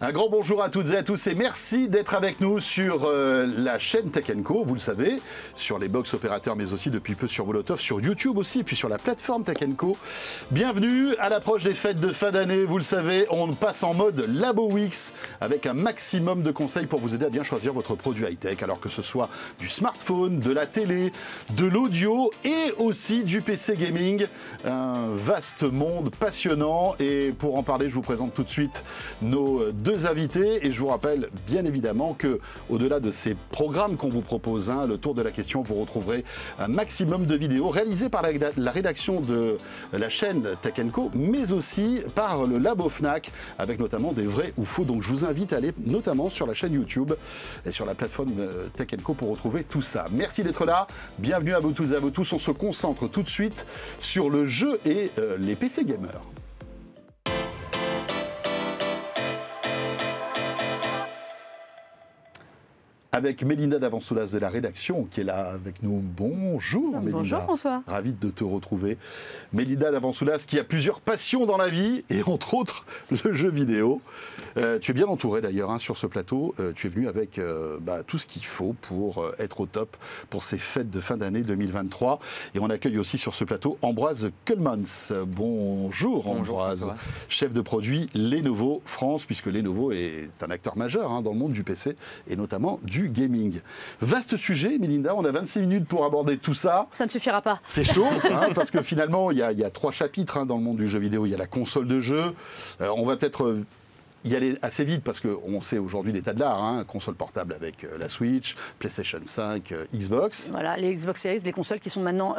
Un grand bonjour à toutes et à tous et merci d'être avec nous sur la chaîne Tech & Co, vous le savez, sur les box opérateurs mais aussi depuis peu sur Molotov, sur YouTube aussi et puis sur la plateforme Tech & Co. Bienvenue à l'approche des fêtes de fin d'année, vous le savez, on passe en mode Labo Weeks avec un maximum de conseils pour vous aider à bien choisir votre produit high-tech, alors que ce soit du smartphone, de la télé, de l'audio et aussi du PC gaming. Un vaste monde passionnant et pour en parler, je vous présente tout de suite nos deux invités et je vous rappelle bien évidemment que au-delà de ces programmes qu'on vous propose, le tour de la question, vous retrouverez un maximum de vidéos réalisées par la rédaction de la chaîne Tech & Co, mais aussi par le Labo Fnac, avec notamment des vrais ou faux. Donc je vous invite à aller notamment sur la chaîne YouTube et sur la plateforme Tech & Co pour retrouver tout ça. Merci d'être là, bienvenue à vous tous et à vous tous. On se concentre tout de suite sur le jeu et les PC gamers. Avec Mélinda Davansoulas de la rédaction qui est là avec nous. Bonjour Mélinda. Bonjour François. Ravie de te retrouver. Mélinda Davansoulas qui a plusieurs passions dans la vie et entre autres le jeu vidéo. Tu es bien entourée d'ailleurs sur ce plateau. Tu es venue avec tout ce qu'il faut pour être au top pour ces fêtes de fin d'année 2023. Et on accueille aussi sur ce plateau Ambroise Kullmans. Bonjour Ambroise. Bonjour, chef de produit Lenovo France, puisque Lenovo est un acteur majeur dans le monde du PC et notamment du gaming. Vaste sujet, Mélinda, on a 26 minutes pour aborder tout ça. Ça ne suffira pas. C'est chaud, parce que finalement, il y a 3 chapitres dans le monde du jeu vidéo. Il y a la console de jeu. On va peut-être y aller assez vite parce qu'on sait aujourd'hui l'état de l'art, console portable avec la Switch, PlayStation 5, Xbox. Voilà, les Xbox Series, les consoles qui sont maintenant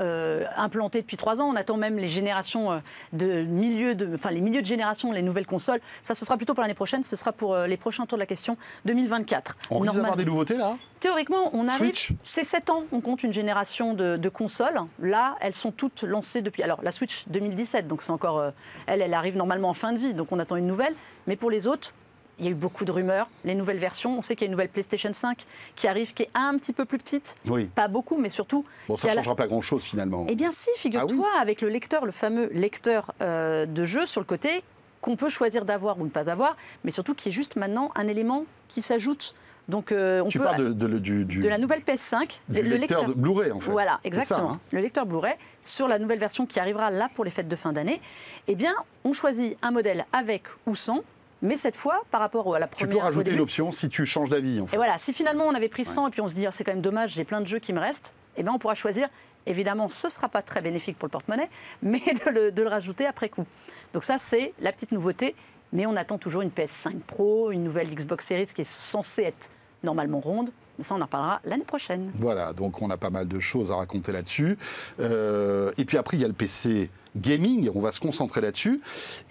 implantées depuis 3 ans. On attend même les générations les milieux de génération, les nouvelles consoles. Ça, ce sera plutôt pour l'année prochaine, ce sera pour les prochains tours de la question 2024. On risque d'avoir des nouveautés là ? Théoriquement, on arrive, Switch. c'est 7 ans, on compte une génération de consoles. Là, elles sont toutes lancées depuis... Alors, la Switch 2017, donc c'est encore... elle arrive normalement en fin de vie, donc on attend une nouvelle. Mais pour les autres, il y a eu beaucoup de rumeurs. Les nouvelles versions, on sait qu'il y a une nouvelle PlayStation 5 qui arrive, qui est un petit peu plus petite. Oui. Pas beaucoup, mais surtout... Bon, ça ne changera pas grand-chose finalement. Eh bien si, figure-toi, avec le lecteur, le fameux lecteur de jeu sur le côté, qu'on peut choisir d'avoir ou ne pas avoir, mais surtout qui est juste maintenant un élément qui s'ajoute. Donc, tu parles de la nouvelle PS5, le lecteur de Blu-ray en fait. Voilà, exactement. Ça, le lecteur Blu-ray sur la nouvelle version qui arrivera là pour les fêtes de fin d'année. Eh bien, on choisit un modèle avec ou sans, mais cette fois par rapport à la première. Tu peux rajouter une option si tu changes d'avis en fait. Et voilà, si finalement on avait pris 100 et puis on se dit c'est quand même dommage, j'ai plein de jeux qui me restent, eh bien on pourra choisir. Évidemment, ce ne sera pas très bénéfique pour le porte-monnaie, mais de le rajouter après coup. Donc ça, c'est la petite nouveauté. Mais on attend toujours une PS5 Pro, une nouvelle Xbox Series qui est censée être normalement ronde. Mais ça, on en reparlera l'année prochaine. Voilà, donc on a pas mal de choses à raconter là-dessus. Et puis après, il y a le PC gaming, on va se concentrer là-dessus.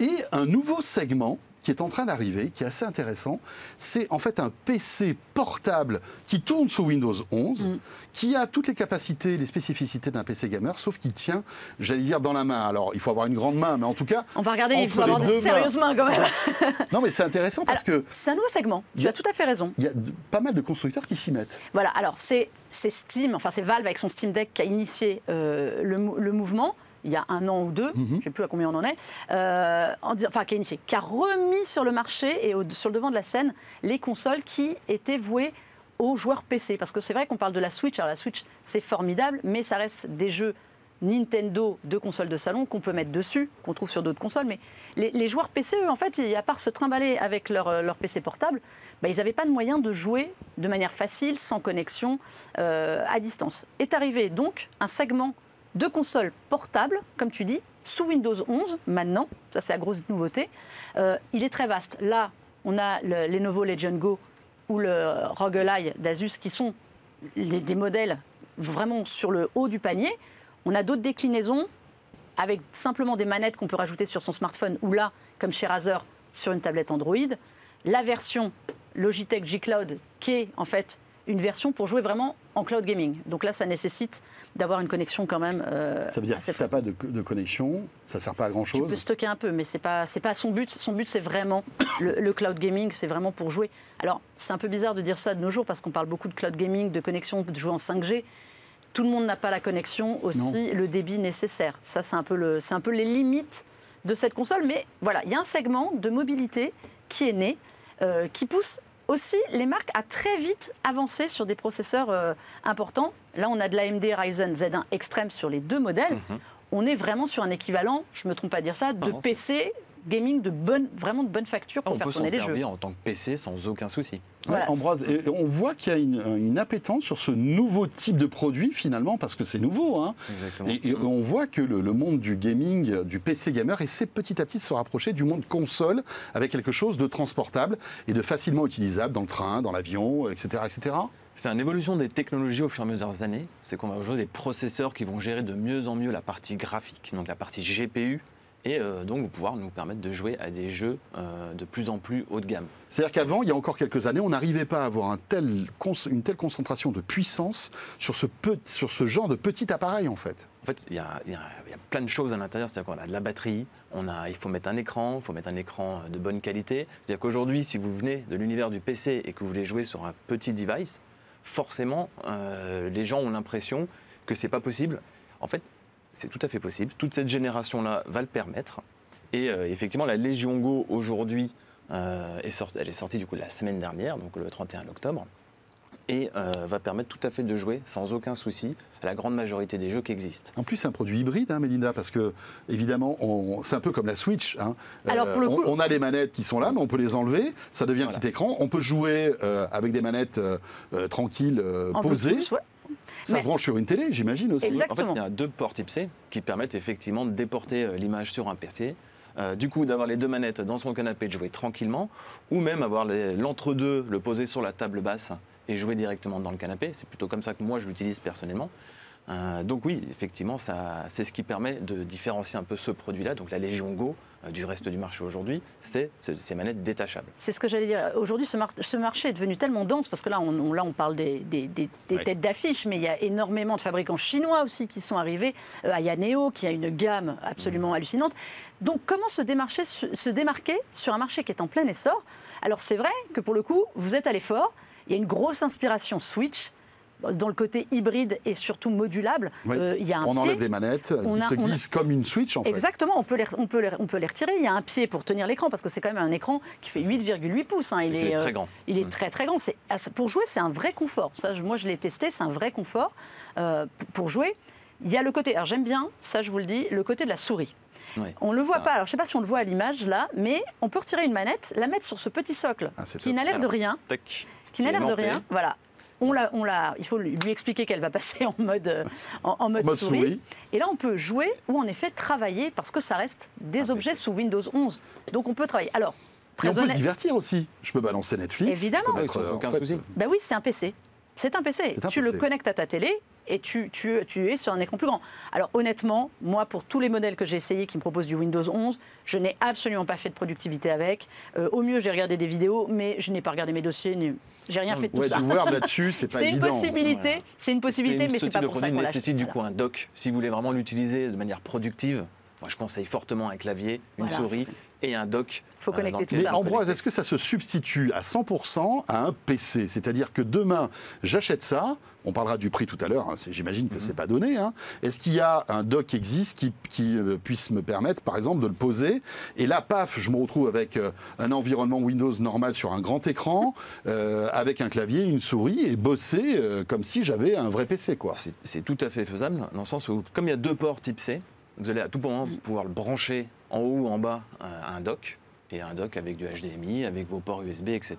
Et un nouveau segment qui est en train d'arriver, qui est assez intéressant, c'est en fait un PC portable qui tourne sous Windows 11, qui a toutes les capacités, les spécificités d'un PC gamer, sauf qu'il tient, j'allais dire, dans la main. Alors, il faut avoir une grande main, mais en tout cas... On va regarder, il faut avoir des sérieuses mains quand même. Non, mais c'est intéressant parce que... C'est un nouveau segment, tu as tout à fait raison. Il y a pas mal de constructeurs qui s'y mettent. Voilà, alors c'est Steam, enfin c'est Valve avec son Steam Deck qui a initié le mouvement. Il y a 1 an ou 2, je ne sais plus à combien on en est, qui a remis sur le marché et sur le devant de la scène les consoles qui étaient vouées aux joueurs PC. Parce que c'est vrai qu'on parle de la Switch, alors la Switch c'est formidable, mais ça reste des jeux Nintendo de consoles de salon qu'on peut mettre dessus, qu'on trouve sur d'autres consoles. Mais les joueurs PC, eux, en fait, à part se trimballer avec leur PC portable, ils n'avaient pas de moyen de jouer de manière facile, sans connexion, à distance. Est arrivé donc un segment de consoles portables, comme tu dis, sous Windows 11, maintenant, ça c'est la grosse nouveauté. Il est très vaste. Là, on a le Lenovo Legion Go ou le ROG Ally d'Asus qui sont des modèles vraiment sur le haut du panier. On a d'autres déclinaisons avec simplement des manettes qu'on peut rajouter sur son smartphone ou là, comme chez Razer, sur une tablette Android. La version Logitech G Cloud qui est en fait une version pour jouer vraiment en cloud gaming. Donc là, ça nécessite d'avoir une connexion quand même. Ça veut dire que si tu n'as pas de connexion, ça ne sert pas à grand-chose. Tu peux stocker un peu, mais ce n'est pas son but. Son but, c'est vraiment le cloud gaming, c'est vraiment pour jouer. Alors, c'est un peu bizarre de dire ça de nos jours, parce qu'on parle beaucoup de cloud gaming, de connexion, de jouer en 5G. Tout le monde n'a pas la connexion, aussi le débit nécessaire. Ça, c'est un peu les limites de cette console. Mais voilà, il y a un segment de mobilité qui est né. qui pousse aussi les marques à très vite avancer sur des processeurs importants. Là, on a de l'AMD Ryzen Z1 Extreme sur les 2 modèles. On est vraiment sur un équivalent, je ne me trompe pas à dire ça, de PC gaming vraiment de bonne facture pour faire tourner les jeux. On peut s'en servir en tant que PC sans aucun souci. Voilà. Ambroise, et on voit qu'il y a une appétence sur ce nouveau type de produit finalement, parce que c'est nouveau. Hein. Exactement. Et on voit que le monde du gaming, du PC gamer, essaie petit à petit de se rapprocher du monde console avec quelque chose de transportable et de facilement utilisable dans le train, dans l'avion, etc., etc. C'est une évolution des technologies au fur et à mesure des années. C'est qu'on va aujourd'hui des processeurs qui vont gérer de mieux en mieux la partie graphique, donc la partie GPU, et donc pouvoir nous permettre de jouer à des jeux de plus en plus haut de gamme. C'est-à-dire qu'avant, il y a encore quelques années, on n'arrivait pas à avoir une telle concentration de puissance sur ce genre de petit appareil, en fait. En fait, il y a plein de choses à l'intérieur. C'est-à-dire qu'on a de la batterie, il faut mettre un écran, de bonne qualité. C'est-à-dire qu'aujourd'hui, si vous venez de l'univers du PC et que vous voulez jouer sur un petit device, forcément, les gens ont l'impression que c'est pas possible. En fait, c'est tout à fait possible. Toute cette génération-là va le permettre. Et effectivement, la Legion Go, aujourd'hui, elle est sortie du coup la semaine dernière, donc le 31 octobre, et va permettre tout à fait de jouer sans aucun souci à la grande majorité des jeux qui existent. En plus, c'est un produit hybride, hein, Mélinda, parce que, évidemment, c'est un peu comme la Switch. Hein. Alors, pour le coup, on a les manettes qui sont là, mais on peut les enlever, ça devient un petit écran. On peut jouer avec des manettes tranquilles, posées. Bluetooth, ouais. Ça se branche sur une télé, j'imagine aussi. Exactement. En fait, il y a 2 ports type C qui permettent effectivement de déporter l'image sur un PC. Du coup, d'avoir les 2 manettes dans son canapé, de jouer tranquillement, ou même avoir l'entre-deux, le poser sur la table basse et jouer directement dans le canapé. C'est plutôt comme ça que moi je l'utilise personnellement. Donc oui, effectivement, c'est ce qui permet de différencier un peu ce produit-là, donc la Legion Go, du reste du marché aujourd'hui, c'est ces manettes détachables. C'est ce que j'allais dire. Aujourd'hui, ce marché est devenu tellement dense, parce que là, on parle des têtes d'affiche, mais il y a énormément de fabricants chinois aussi qui sont arrivés. Ayaneo, qui a une gamme absolument hallucinante. Donc, comment se démarquer sur un marché qui est en plein essor? Alors, c'est vrai que pour le coup, vous êtes à l'effort. Il y a une grosse inspiration Switch. Dans le côté hybride et surtout modulable, oui. Il y a un on pied. enlève les manettes, qui se glissent comme une Switch en fait. Exactement, on peut les retirer. Il y a un pied pour tenir l'écran, parce que c'est quand même un écran qui fait 8,8 pouces. Hein. Il est très grand. Il est très très grand. Pour jouer, c'est un vrai confort. Ça, moi, je l'ai testé, c'est un vrai confort pour jouer. Il y a le côté, alors j'aime bien, ça je vous le dis, le côté de la souris. Oui, on ne le voit pas, alors je ne sais pas si on le voit à l'image là, mais on peut retirer une manette, la mettre sur ce petit socle qui n'a l'air de rien. Qui n'a l'air de rien, voilà. Il faut lui expliquer qu'elle va passer en mode souris. Et là, on peut jouer ou en effet travailler, parce que ça reste des objets sous Windows 11. Donc on peut travailler. Alors, on peut se divertir aussi. Je peux balancer Netflix. Évidemment. Je peux mettre, aucun souci. Ben oui, c'est un PC. C'est un PC. Tu le connectes à ta télé et tu es sur un écran plus grand. Alors honnêtement, moi, pour tous les modèles que j'ai essayés qui me proposent du Windows 11, je n'ai absolument pas fait de productivité avec. Au mieux, j'ai regardé des vidéos, mais je n'ai pas regardé mes dossiers. J'ai rien fait de tout ça. Du Word là-dessus, c'est pas évident. C'est une possibilité, mais c'est pas pour ça qu'on l'achète. nécessite du coup un dock. Si vous voulez vraiment l'utiliser de manière productive, moi je conseille fortement un clavier, une souris et un dock. Il faut connecter tout ça. Mais ça. Ambroise, est-ce que ça se substitue à 100% à un PC? C'est-à-dire que demain, j'achète ça, on parlera du prix tout à l'heure, hein, j'imagine que c'est pas donné. Hein. Est-ce qu'il y a un dock qui existe qui puisse me permettre, par exemple, de le poser? Et là, paf, je me retrouve avec un environnement Windows normal sur un grand écran, avec un clavier, une souris, et bosser comme si j'avais un vrai PC, quoi. C'est tout à fait faisable, dans le sens où, comme il y a 2 ports type C, vous allez à tout moment pouvoir le brancher en haut ou en bas à un dock, et un dock avec du HDMI, avec vos ports USB, etc.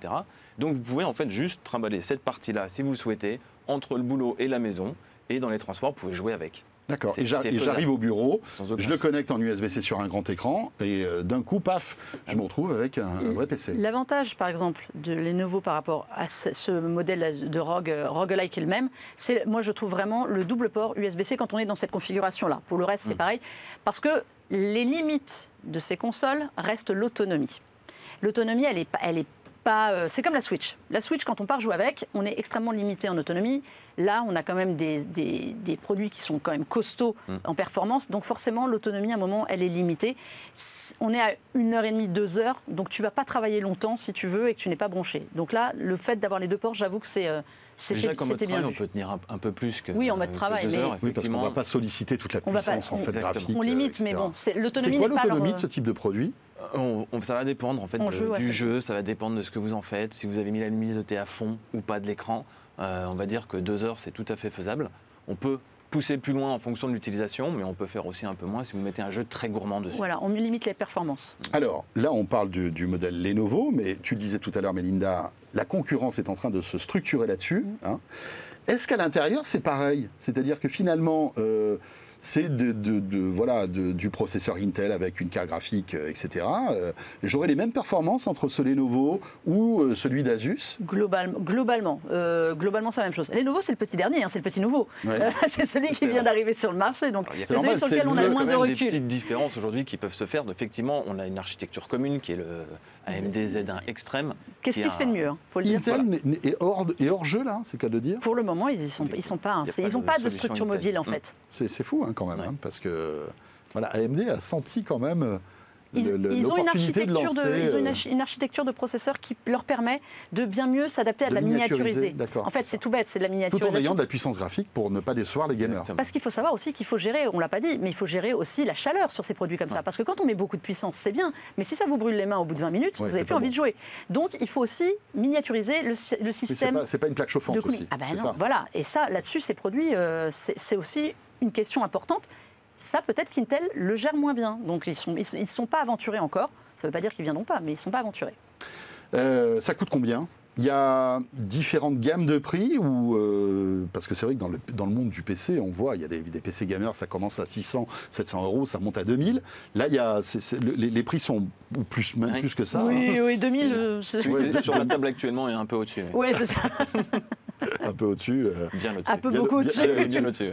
Donc vous pouvez en fait juste trimballer cette partie-là, si vous le souhaitez, entre le boulot et la maison, et dans les transports, vous pouvez jouer avec. D'accord, et j'arrive au bureau, je le connecte en USB-C sur un grand écran, et d'un coup, paf, je me retrouve avec un vrai PC. L'avantage, par exemple, de Lenovo par rapport à ce modèle de Roguelike qui est le même, c'est, moi, je trouve vraiment le double port USB-C quand on est dans cette configuration-là. Pour le reste, c'est pareil, parce que les limites de ces consoles restent l'autonomie. L'autonomie, elle est pas... c'est comme la Switch. La Switch, quand on part jouer avec, on est extrêmement limité en autonomie. Là, on a quand même des produits qui sont quand même costauds en performance. Donc forcément, l'autonomie, à un moment, elle est limitée. On est à 1h30, 2 heures. Donc tu ne vas pas travailler longtemps, si tu veux, et que tu n'es pas branché. Donc là, le fait d'avoir les 2 ports, j'avoue que c'était bien vu. On peut tenir un peu plus que oui, en mode travail. 2 heures, oui, parce qu'on ne va pas solliciter toute la puissance graphique. On limite, mais bon, l'autonomie n'est pas... C'est quoi l'autonomie de ce type de produit? Ça va dépendre en fait du jeu, ça va dépendre de ce que vous en faites, si vous avez mis la luminosité à fond ou pas de l'écran. On va dire que 2 heures, c'est tout à fait faisable. On peut pousser plus loin en fonction de l'utilisation, mais on peut faire aussi un peu moins si vous mettez un jeu très gourmand dessus. Voilà, on limite les performances. Alors, là, on parle du modèle Lenovo, mais tu le disais tout à l'heure, Mélinda, la concurrence est en train de se structurer là-dessus. Hein. Est-ce qu'à l'intérieur, c'est pareil? C'est-à-dire que finalement, c'est du processeur Intel avec une carte graphique, etc. J'aurai les mêmes performances entre ce Lenovo ou celui d'Asus? Globalement, c'est la même chose. Lenovo, c'est le petit dernier, c'est le petit nouveau. Ouais. C'est celui qui vient d'arriver sur le marché, donc c'est celui sur lequel on a le moins de recul. Il y a des petites différences aujourd'hui qui peuvent se faire. Effectivement, on a une architecture commune qui est le AMD Zen1 Extreme. Qu'est-ce qui se fait de mieux, faut le dire. Intel est hors jeu, là, c'est le cas de dire? Pour le moment, ils sont pas. Ils n'ont pas de structure mobile, en fait. C'est fou, hein, quand même, hein, parce que voilà, AMD a senti quand même ils ont une architecture de processeur qui leur permet de bien mieux s'adapter à de la miniaturiser. En fait, c'est tout bête, c'est de la miniaturisation. Tout en ayant de la puissance graphique pour ne pas décevoir les gamers. Parce qu'il faut savoir aussi qu'il faut gérer, on ne l'a pas dit, mais il faut gérer aussi la chaleur sur ces produits comme ça. Parce que quand on met beaucoup de puissance, c'est bien, mais si ça vous brûle les mains au bout de 20 minutes, vous n'avez plus envie de jouer. Donc, il faut aussi miniaturiser le système. C'est pas une plaque chauffante aussi. Ah ben non, voilà. Et ça, là-dessus, ces produits, c'est aussi une question importante. Ça, peut-être qu'Intel le gère moins bien. Donc, ils ne sont pas aventurés encore. Ça ne veut pas dire qu'ils ne viendront pas, mais ils ne sont pas aventurés. Ça coûte combien? Il y a différentes gammes de prix ou parce que c'est vrai que dans le monde du PC, on voit, il y a des PC gamers, ça commence à 600, 700 euros, ça monte à 2000. Là, les prix sont plus que ça. Oui, 2000. Sur la table actuellement, il est un peu au-dessus. Oui, c'est ça. Un peu au-dessus. Bien au-dessus. Un peu beaucoup au-dessus. Bien au-dessus.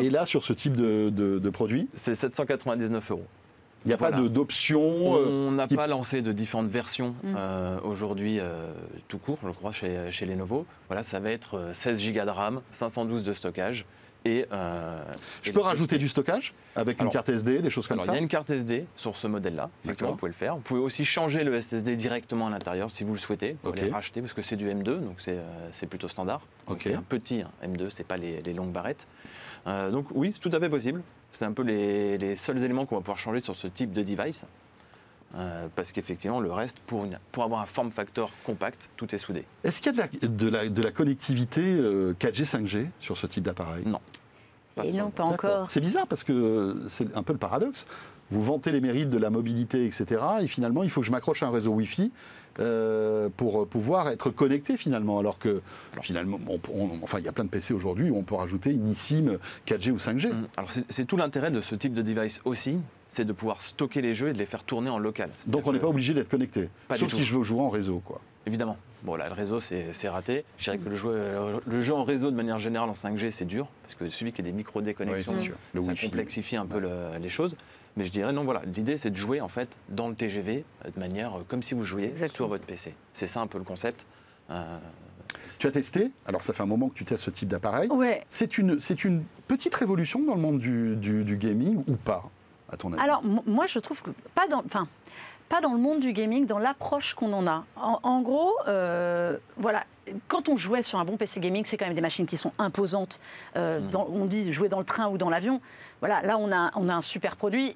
Et là, sur ce type de produit, c'est 799 euros. Il n'y a pas d'option. On n'a pas lancé de différentes versions aujourd'hui tout court, je crois, chez Lenovo. Voilà, ça va être 16 Go de RAM, 512 de stockage. Je peux rajouter du stockage avec une carte SD, des choses comme ça? Il y a une carte SD sur ce modèle-là, effectivement, vous pouvez le faire. Vous pouvez aussi changer le SSD directement à l'intérieur si vous le souhaitez. Vous pouvez les racheter parce que c'est du M2, donc c'est plutôt standard. C'est un petit M2, ce n'est pas les longues barrettes. Donc oui, c'est tout à fait possible. C'est un peu les seuls éléments qu'on va pouvoir changer sur ce type de device. Parce qu'effectivement, le reste, pour avoir un form factor compact, tout est soudé. Est-ce qu'il y a de la connectivité 4G, 5G sur ce type d'appareil? Non. Pas encore. C'est bizarre parce que c'est un peu le paradoxe. Vous vantez les mérites de la mobilité, etc. Et finalement, il faut que je m'accroche à un réseau Wi-Fi pour pouvoir être connecté finalement. Alors que finalement, il y a plein de PC aujourd'hui où on peut rajouter une eSIM 4G ou 5G. Alors c'est tout l'intérêt de ce type de device aussi, c'est de pouvoir stocker les jeux et de les faire tourner en local. Donc on n'est pas obligé d'être connecté, sauf si je veux jouer en réseau, quoi. Évidemment. Bon là, le réseau, c'est raté. Je dirais que le jeu en réseau, de manière générale, en 5G, c'est dur, parce que celui qui a des micro-déconnexions, ça complexifie un peu les choses. Mais je dirais, non, voilà, l'idée, c'est de jouer, en fait, dans le TGV, de manière comme si vous jouiez sur votre PC. C'est ça, un peu, le concept. Tu as testé, alors ça fait un moment que tu testes ce type d'appareil. Ouais. C'est une petite révolution dans le monde du gaming ou pas, à ton avis? Alors, moi, je trouve que pas dans le monde du gaming, dans l'approche qu'on en a. En gros, voilà, quand on jouait sur un bon PC gaming, c'est quand même des machines qui sont imposantes. On dit jouer dans le train ou dans l'avion. Voilà, là, on a un super produit.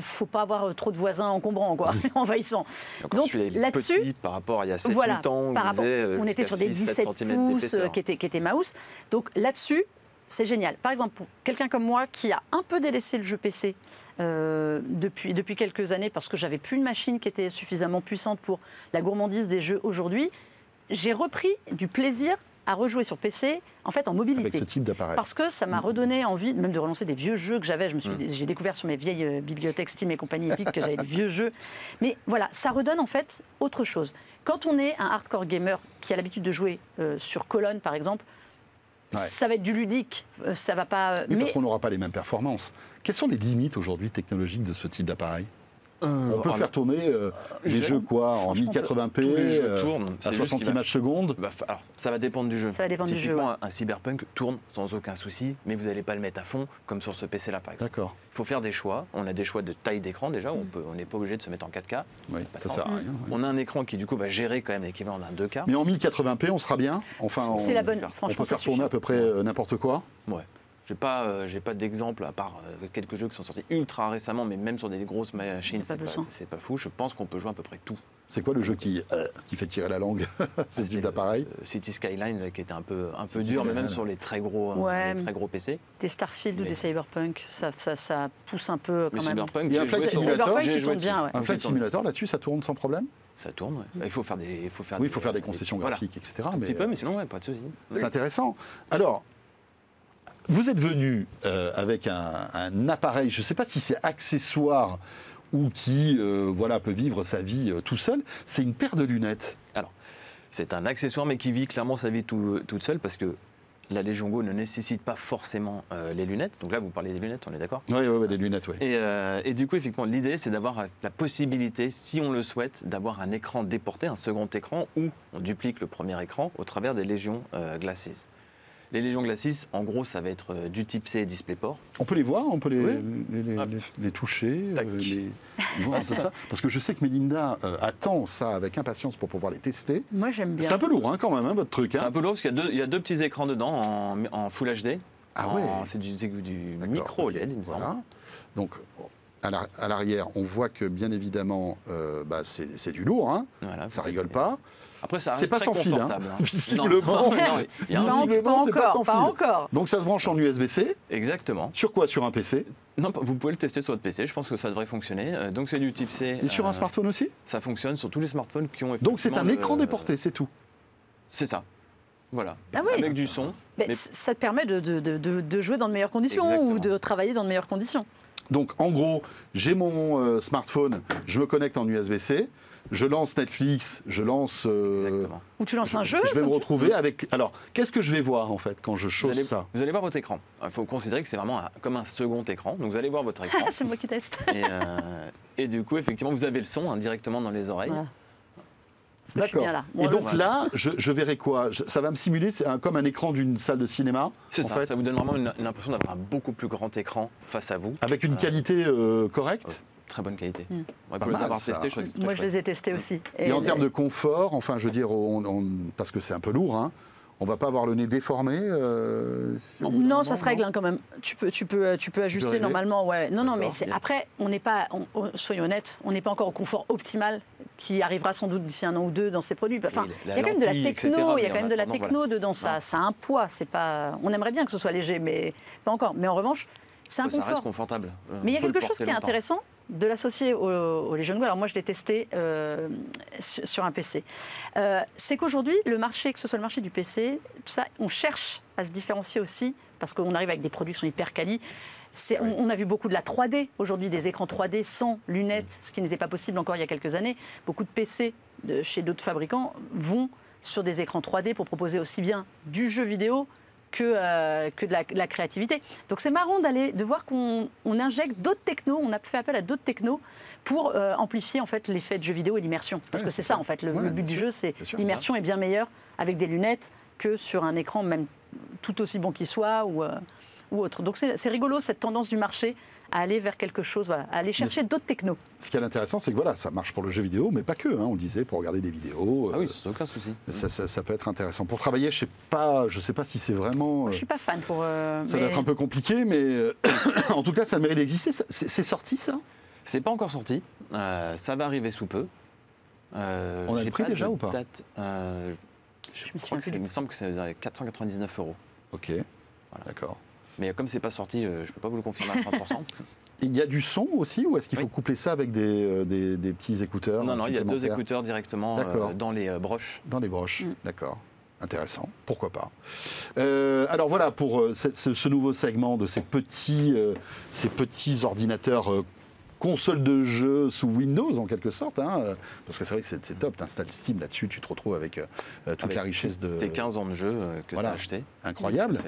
Faut pas avoir trop de voisins encombrants, quoi, envahissants. Donc là-dessus, par rapport à il y a 7-8 ans, on était sur des 17 pouces qui étaient mouse. Donc là-dessus, c'est génial. Par exemple, pour quelqu'un comme moi qui a un peu délaissé le jeu PC depuis quelques années parce que j'avais plus une machine qui était suffisamment puissante pour la gourmandise des jeux aujourd'hui, j'ai repris du plaisir à rejouer sur PC, en fait, en mobilité. Avec ce type d'appareil. Parce que ça m'a redonné envie même de relancer des vieux jeux que j'avais. J'ai découvert sur mes vieilles bibliothèques Steam et compagnie Epic que j'avais des vieux jeux. Mais voilà, ça redonne en fait autre chose. Quand on est un hardcore gamer qui a l'habitude de jouer sur colonne, par exemple, ça va être du ludique, ça va pas... Mais parce qu'on n'aura pas les mêmes performances. Quelles sont les limites aujourd'hui technologiques de ce type d'appareil? On peut faire tourner des jeux en 1080p, à 60 images secondes. Alors, ça va dépendre du jeu. Ça va dépendre du jeu. Un Cyberpunk tourne sans aucun souci, mais vous n'allez pas le mettre à fond, comme sur ce PC-là, par exemple. D'accord. Il faut faire des choix. On a des choix de taille d'écran déjà. On n'est pas obligé de se mettre en 4K. Oui, ça sert à rien. On a un écran qui, du coup, va gérer quand même l'équivalent d'un 2K. Mais en 1080p, on sera bien. Enfin, c'est la bonne. On peut faire tourner à peu près n'importe quoi. Ouais. J'ai pas d'exemple, à part quelques jeux qui sont sortis ultra récemment, mais même sur des grosses machines, c'est pas fou. Je pense qu'on peut jouer à peu près tout. C'est quoi le jeu qui fait tirer la langue, ce type d'appareil? City Skyline, qui était un peu dur, mais même sur les très gros PC. Des Starfield ou des Cyberpunk, ça pousse un peu quand même. Cyberpunk, il y a un Flight Simulator, qui tourne bien. Un Flight Simulator là-dessus, ça tourne sans problème? Ça tourne, ouais. Il faut faire des concessions graphiques, etc. Un petit peu, mais sinon, pas de souci. C'est intéressant. Alors, vous êtes venu avec un appareil, je ne sais pas si c'est accessoire ou qui peut vivre sa vie tout seul. C'est une paire de lunettes. Alors, c'est un accessoire, mais qui vit clairement sa vie toute seule, parce que la Legion Go ne nécessite pas forcément les lunettes. Donc là, vous parlez des lunettes, on est d'accord? Oui, des lunettes, oui. Et du coup, effectivement, l'idée, c'est d'avoir la possibilité, si on le souhaite, d'avoir un écran déporté, un second écran, où on duplique le premier écran au travers des Legion Glasses. Les Legion Glasses, en gros, ça va être du type C DisplayPort. On peut les voir, on peut les toucher, voir un peu ça. Parce que je sais que Mélinda attend ça avec impatience pour pouvoir les tester. Moi, j'aime bien. C'est un peu lourd quand même, votre truc. C'est un peu lourd parce qu'il y a deux petits écrans dedans en Full HD. Ah ouais. C'est du micro LED, il me semble. Donc, à l'arrière, on voit que, bien évidemment, c'est du lourd. Voilà, ça rigole pas. Après, ça reste c'est pas très sans fil, visiblement. Visiblement, c'est pas sans fil. Encore. Donc ça se branche en USB-C. Exactement. Sur quoi? Sur un PC? Non, vous pouvez le tester sur votre PC. Je pense que ça devrait fonctionner. Donc c'est du type C. Et sur un smartphone aussi? Ça fonctionne sur tous les smartphones qui ont. Donc c'est un écran déporté, c'est tout. C'est ça. Voilà. Ah oui. Avec du son. Mais ça te permet de jouer dans de meilleures conditions. Exactement. Ou de travailler dans de meilleures conditions. Donc en gros, j'ai mon smartphone, je me connecte en USB-C. Je lance Netflix, je lance... Ou tu lances un jeu. Je vais me retrouver avec... Alors, qu'est-ce que je vais voir, en fait, quand je chose ça? Vous allez voir votre écran. Il faut considérer que c'est vraiment comme un second écran. Donc, vous allez voir votre écran. C'est moi qui teste. Et du coup, effectivement, vous avez le son directement dans les oreilles. Voilà. D'accord. Et donc là, je verrai quoi? Ça va me simuler comme un écran d'une salle de cinéma? C'est ça. Ça vous donne vraiment l'impression d'avoir un beaucoup plus grand écran face à vous. Avec une qualité correcte? Très bonne qualité. Moi, je les ai testés aussi. Et en termes de confort, enfin, je veux dire, parce que c'est un peu lourd, hein, on va pas avoir le nez déformé non, ça se règle quand même. Tu peux ajuster normalement. Ouais. Non, mais après, on n'est pas, soyons honnêtes, on n'est pas encore au confort optimal qui arrivera sans doute d'ici 1 an ou 2 dans ces produits. Enfin, il y a quand même de la techno, il y a quand même de la techno dedans. Ça a un poids. C'est pas. On aimerait bien que ce soit léger, mais pas encore. Mais en revanche, c'est un confort. Ça reste confortable. Mais il y a quelque chose qui est intéressant de l'associer au Legion Go. Alors moi, je l'ai testé sur un PC. C'est qu'aujourd'hui, le marché, que ce soit le marché du PC, tout ça, on cherche à se différencier aussi parce qu'on arrive avec des produits qui sont hyper quali. On a vu beaucoup de la 3D aujourd'hui, des écrans 3D sans lunettes, ce qui n'était pas possible encore il y a quelques années. Beaucoup de PC chez d'autres fabricants vont sur des écrans 3D pour proposer aussi bien du jeu vidéo que de la créativité. Donc c'est marrant de voir qu'on injecte d'autres technos, on a fait appel à d'autres technos pour amplifier en fait l'effet de jeu vidéo et l'immersion. Parce que c'est ça en fait, le but du jeu, c'est l'immersion est bien meilleure avec des lunettes que sur un écran même tout aussi bon qu'il soit ou autre. Donc c'est rigolo cette tendance du marché à aller vers quelque chose, à aller chercher d'autres technos. Ce qui est intéressant, c'est que ça marche pour le jeu vidéo, mais pas que, on le disait, pour regarder des vidéos. Ah oui, c'est aucun souci. Ça peut être intéressant. Pour travailler, je sais pas si c'est vraiment... Moi, je suis pas fan pour... ça doit être un peu compliqué, mais en tout cas, ça a le mérite d'exister. C'est sorti, ça? C'est pas encore sorti. Ça va arriver sous peu. On a le prix déjà ou pas? Il me semble que c'est 499 €. Ok, voilà. D'accord. Mais comme c'est pas sorti, je ne peux pas vous le confirmer à 100%. Il y a du son aussi, ou est-ce qu'il faut coupler ça avec des petits écouteurs? Non, il y a 2 écouteurs directement dans les broches. Dans les broches, d'accord. Intéressant, pourquoi pas. Alors voilà, pour ce nouveau segment de ces petits ordinateurs console de jeu sous Windows en quelque sorte, parce que c'est vrai que c'est top, tu installes Steam là-dessus, tu te retrouves avec toute la richesse de... Tes 15 ans de jeu que tu as acheté. Incroyable.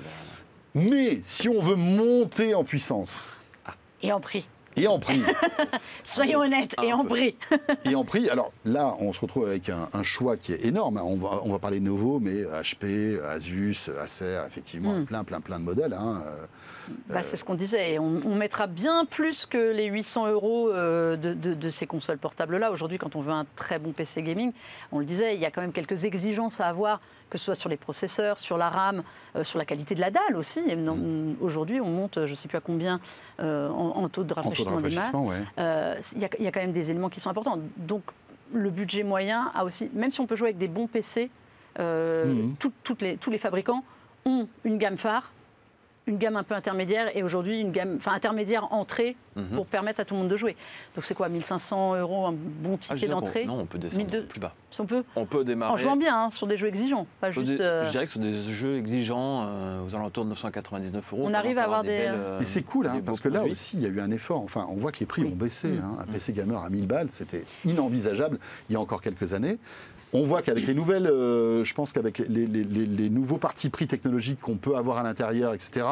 Mais si on veut monter en puissance... Et en prix. Et en prix. Soyons honnêtes, et en prix. Et en prix, alors là, on se retrouve avec un choix qui est énorme. On va parler de Novo, mais HP, Asus, Acer, effectivement, plein de modèles. C'est ce qu'on disait. Et on mettra bien plus que les 800 € de ces consoles portables-là. Aujourd'hui, quand on veut un très bon PC gaming, on le disait, il y a quand même quelques exigences à avoir que ce soit sur les processeurs, sur la RAM, sur la qualité de la dalle aussi. Aujourd'hui, on monte, je ne sais plus à combien, en taux de rafraîchissement du mat. Il y a quand même des éléments qui sont importants. Donc, le budget moyen a aussi, même si on peut jouer avec des bons PC, tous les fabricants ont une gamme phare, une gamme un peu intermédiaire et aujourd'hui une gamme intermédiaire entrée pour permettre à tout le monde de jouer. Donc c'est quoi, 1 500 €, un bon ticket d'entrée? Non, on peut descendre plus bas. On peut démarrer. En jouant bien, sur des jeux exigeants, pas juste... Je dirais que sur des jeux exigeants, aux alentours de 999 €. On arrive à avoir des... Mais c'est cool, parce que là aussi, il y a eu un effort. Enfin, on voit que les prix ont baissé. Un PC gamer à 1000 balles, c'était inenvisageable il y a encore quelques années. On voit qu'avec les nouvelles, je pense qu'avec les nouveaux partis pris technologiques qu'on peut avoir à l'intérieur, etc.,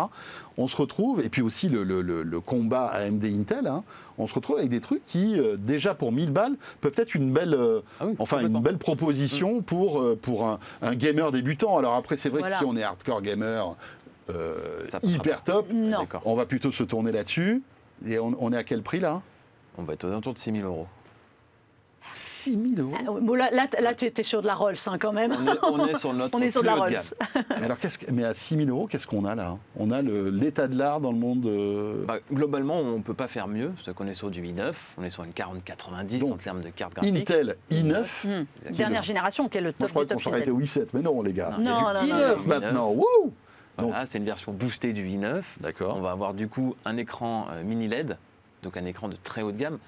on se retrouve, et puis aussi le combat AMD Intel, on se retrouve avec des trucs qui, déjà pour 1000 balles, peuvent être une belle, une belle proposition pour un gamer débutant. Alors après, c'est vrai que si on est hardcore gamer, hyper top, on va plutôt se tourner là-dessus. Et on est à quel prix là? On va être aux alentours de 6 000 €. 6 000 €. Bon, là tu es sur de la Rolls quand même. On est sur notre on est sur de la Rolls. Mais à 6 000 €, qu'est-ce qu'on a là? On a l'état de l'art dans le monde. Globalement, on ne peut pas faire mieux. C'est qu'on est sur du i9, on est sur une 4090 en termes de carte graphique. Intel i9. Dernière génération, qui est le top. Moi, je crois qu'on s'arrêtait au i7, mais non, les gars. Non, i9 maintenant. Wouh! Voilà, c'est une version boostée du i9. D'accord. On va avoir du coup un écran mini LED, donc un écran de très haut de gamme.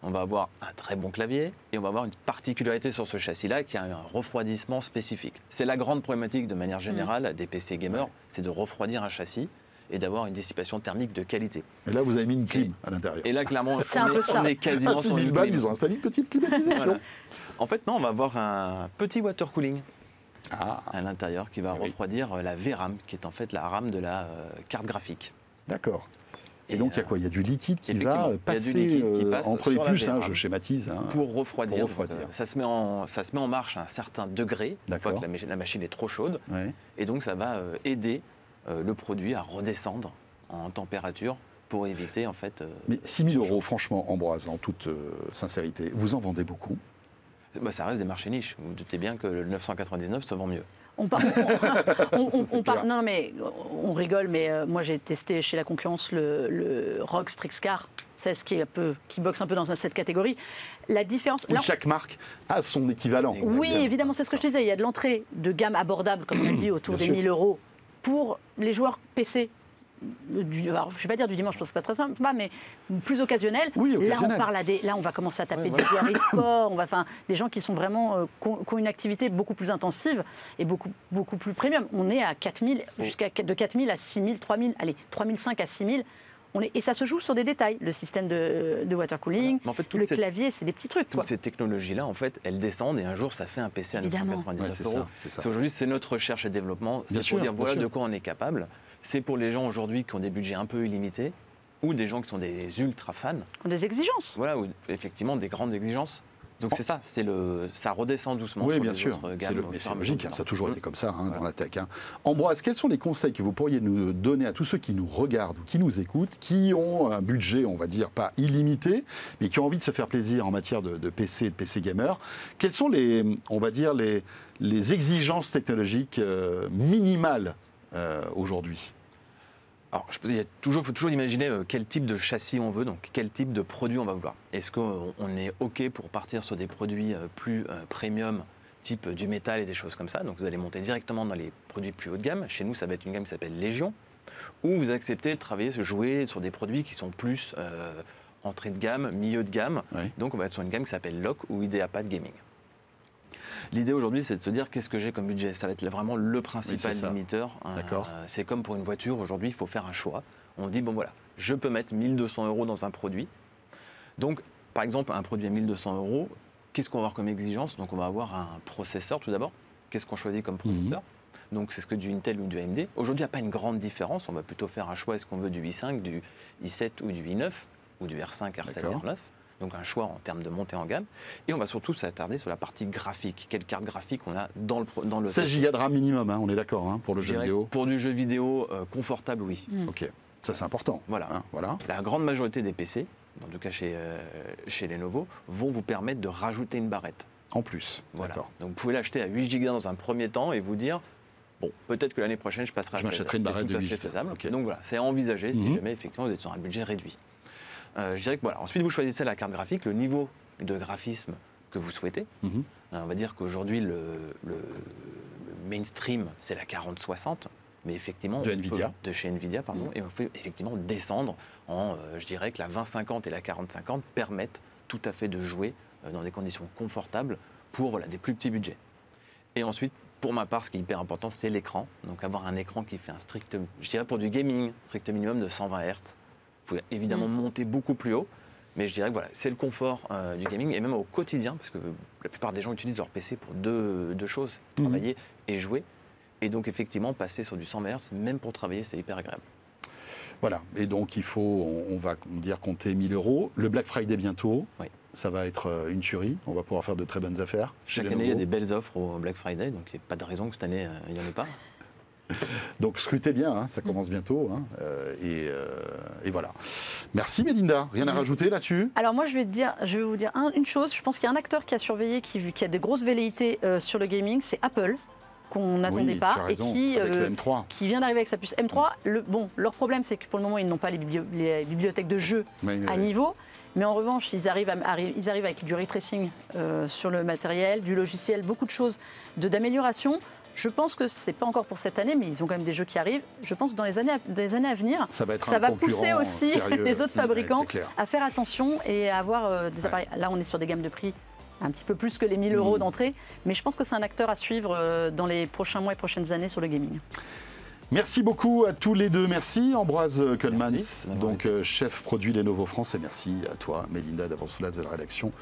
On va avoir un très bon clavier et on va avoir une particularité sur ce châssis-là qui a un refroidissement spécifique. C'est la grande problématique de manière générale des PC gamers, c'est de refroidir un châssis et d'avoir une dissipation thermique de qualité. Et là, vous avez mis une clim à l'intérieur. Et là, clairement, on est quasiment sur une clim. Ils ont installé une petite climatisation. Voilà. En fait, non, on va avoir un petit water cooling à l'intérieur qui va refroidir la VRAM, qui est en fait la RAM de la carte graphique. D'accord. Et donc, il y a quoi? Il y a du liquide qui va passer entre les puces, je schématise. Pour refroidir. Ça se met en marche à un certain degré, une fois que la machine est trop chaude. Ouais. Et donc, ça va aider le produit à redescendre en température pour éviter, en fait... Mais 6 000 €, franchement, Ambroise, en toute sincérité, vous en vendez beaucoup? Ça reste des marchés niches. Vous vous doutez bien que le 999 se vend mieux. Non, mais on rigole, mais moi j'ai testé chez la concurrence le ROG Strixcar 16 qui boxe un peu dans cette catégorie. La différence. Oui, chaque marque a son équivalent. Oui, évidemment, c'est ce que je te disais. Il y a de l'entrée de gamme abordable, comme on a dit, autour des 1 000 € pour les joueurs PC. Alors, je ne vais pas dire du dimanche parce que c'est pas très simple, mais plus occasionnel. Oui, là, on va commencer à taper du VR e-sport, des gens qui sont vraiment qui ont une activité beaucoup plus intensive et beaucoup plus premium. On est à 4 000, de 4 000 à 6 000, 3 000, allez, 3 500 à 6 000. Et ça se joue sur des détails, le système de water cooling, clavier, c'est des petits trucs. Toutes ces technologies-là, en fait, elles descendent et un jour, ça fait un PC à 999 €. Aujourd'hui, c'est notre recherche et développement. C'est pour dire voilà de quoi on est capable. C'est pour les gens aujourd'hui qui ont des budgets un peu illimités ou des gens qui sont des ultra fans. Qui ont des exigences. Voilà, ou effectivement des grandes exigences. Donc c'est ça, ça redescend doucement. Oui, sur bien les sûr. autres gammes. C'est logique, ça a toujours été comme ça dans la tech. Ambroise, quels sont les conseils que vous pourriez nous donner à tous ceux qui nous regardent ou qui nous écoutent, qui ont un budget, on va dire, pas illimité, mais qui ont envie de se faire plaisir en matière de PC et de PC gamer? Quelles sont les exigences technologiques minimales aujourd'hui? Alors, faut toujours imaginer quel type de châssis on veut, donc quel type de produit on va vouloir. Est-ce qu'on est OK pour partir sur des produits plus premium, type du métal et des choses comme ça? Donc vous allez monter directement dans les produits plus haut de gamme. Chez nous, ça va être une gamme qui s'appelle Légion. Ou vous acceptez de travailler, de jouer sur des produits qui sont plus entrée de gamme, milieu de gamme. Oui. Donc on va être sur une gamme qui s'appelle Lock ou IdeaPad Gaming. L'idée aujourd'hui, c'est de se dire qu'est-ce que j'ai comme budget. Ça va être vraiment le principal limiteur. C'est comme pour une voiture, aujourd'hui, il faut faire un choix. On dit, bon voilà, je peux mettre 1 200 € dans un produit. Donc, par exemple, un produit à 1 200 €, qu'est-ce qu'on va avoir comme exigence? Donc, on va avoir un processeur tout d'abord. Qu'est-ce qu'on choisit comme processeur? Donc, c'est ce que du Intel ou du AMD. Aujourd'hui, il n'y a pas une grande différence. On va plutôt faire un choix. Est-ce qu'on veut du i5, du i7 ou du i9 ou du R5, R7, R9? Donc un choix en termes de montée en gamme. Et on va surtout s'attarder sur la partie graphique. Quelle carte graphique on a dans le 16 Go de RAM minimum, on est d'accord, pour le jeu vidéo. Pour du jeu vidéo confortable, oui. Ok, ça c'est important. Voilà. La grande majorité des PC, en tout cas chez Lenovo, vont vous permettre de rajouter une barrette. En plus, Voilà. d'accord. Donc vous pouvez l'acheter à 8 Go dans un premier temps et vous dire, bon, peut-être que l'année prochaine, je passerai à 16. m'achèterai une barrette de 8 C'est tout à fait gigas. faisable. Ok. Donc voilà, c'est à envisager si jamais effectivement vous êtes sur un budget réduit. Je dirais que voilà. Ensuite, vous choisissez la carte graphique, le niveau de graphisme que vous souhaitez. On va dire qu'aujourd'hui, le mainstream, c'est la 4060. Mais effectivement, de chez Nvidia, pardon, et on peut effectivement descendre en, je dirais que la 2050 et la 4050 permettent tout à fait de jouer dans des conditions confortables pour voilà, des plus petits budgets. Et ensuite, pour ma part, ce qui est hyper important, c'est l'écran. Donc avoir un écran qui fait un strict, je dirais pour du gaming, strict minimum de 120 Hz. Vous pouvez évidemment monter beaucoup plus haut, mais je dirais que voilà, c'est le confort du gaming, et même au quotidien, parce que la plupart des gens utilisent leur PC pour deux choses, travailler et jouer. Et donc, effectivement, passer sur du 100 Hz, même pour travailler, c'est hyper agréable. Voilà, et donc il faut, on va dire, compter 1 000 €. Le Black Friday bientôt, ça va être une tuerie. On va pouvoir faire de très bonnes affaires. Chaque année, il y a des belles offres au Black Friday, donc il n'y a pas de raison que cette année, il n'y en ait pas. Donc scrutez bien, hein, ça commence bientôt. Hein, et voilà. Merci Mélinda, rien à rajouter là-dessus? Alors moi je vais vous dire une chose, je pense qu'il y a un acteur qui a surveillé, qui a des grosses velléités sur le gaming, c'est Apple, qu'on n'attendait pas, et qui vient d'arriver avec sa puce M3. Leur problème, c'est que pour le moment, ils n'ont pas les bibliothèques de jeux à niveau. Mais en revanche, ils arrivent avec du ray tracing sur le matériel, du logiciel, beaucoup de choses d'amélioration. Je pense que ce n'est pas encore pour cette année, mais ils ont quand même des jeux qui arrivent. Je pense que dans les années à venir, ça va pousser aussi les autres fabricants à faire attention et à avoir des appareils. Là, on est sur des gammes de prix un petit peu plus que les 1 000 € d'entrée, mais je pense que c'est un acteur à suivre dans les prochains mois et prochaines années sur le gaming. Merci beaucoup à tous les deux. Merci Ambroise Keulemans, donc chef produit Lenovo France, et merci à toi Mélinda Davos-Soulas de la rédaction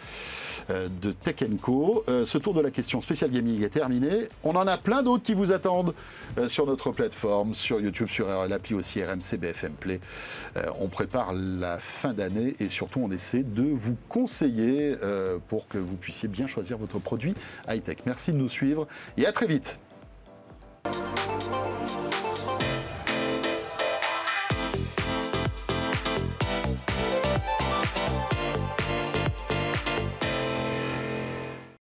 de Tech & Co. Ce tour de la question spéciale gaming est terminé. On en a plein d'autres qui vous attendent sur notre plateforme, sur YouTube, sur l'appli aussi RMC BFM Play. On prépare la fin d'année et surtout on essaie de vous conseiller pour que vous puissiez bien choisir votre produit high-tech. Merci de nous suivre et à très vite.